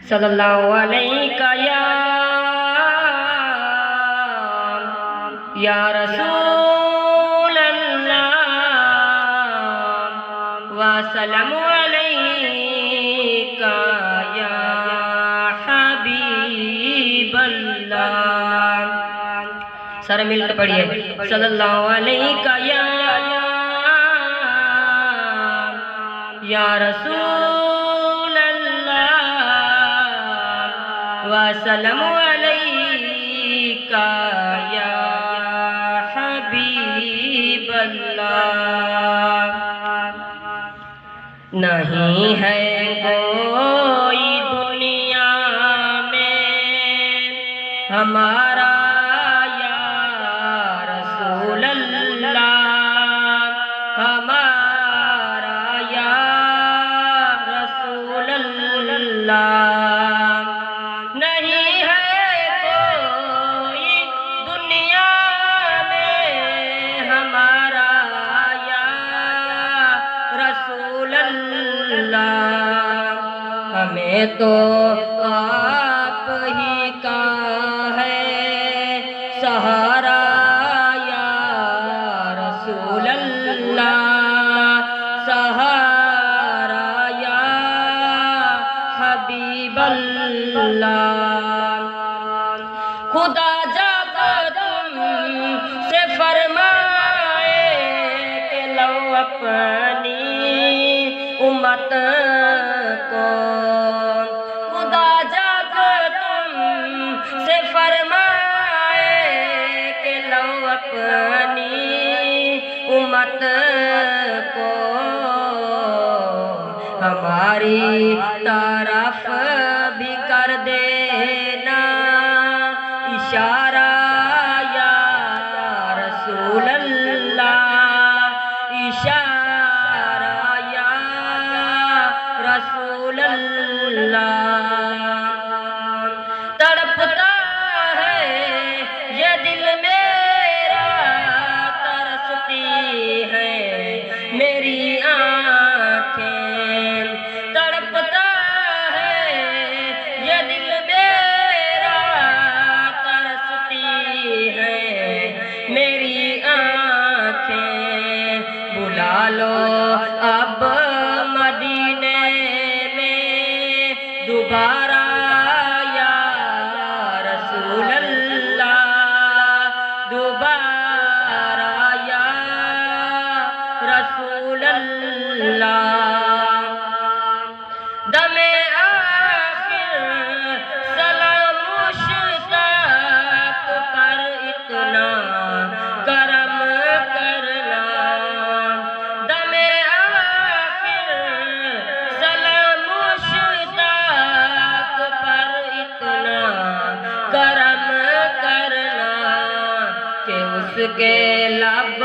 صلی اللہ علیہ یا رسول اللہ وسلم علیکہ یا حبیب اللہ۔ سارے مل کر پڑھیے صلی اللہ علیہ یا رسول اللہ وسلم علیکہ یا حبیب اللہ۔ نہیں ہے کوئی دنیا میں ہمارا یا رسول اللہ، ہمارا یا رسول اللہ۔ نہیں ہے کوئی دنیا میں ہمارا یا رسول اللہ، ہمیں تو آپ ہی کا ہے سہارا یا رسول اللہ، سہارا یا حبیب اللہ۔ خدا جب تم سے فرمائے کہ لو اپنی امت کو، خدا جب تم سے فرمائے کہ لو اپنی امت کو ہماری طرف بھی کر دینا اشارہ یا رسول اللہ، اشارہ یا رسول اللہ۔ تڑپتا ہے یہ دل میرا، ترستی ہے میری آنکھیں، تڑپتا ہے یہ دل میرا، ترستی ہے میری آنکھیں۔ بلا لو اب مدینے میں دوبارہ یا رسول اللہ، دوبارہ یا رسول اللہ۔ دم آخر سلام مشتاق پر اتنا کرم کرنا، دم آخر سلام مشتاق پر اتنا کرم کرنا کہ اس کے لب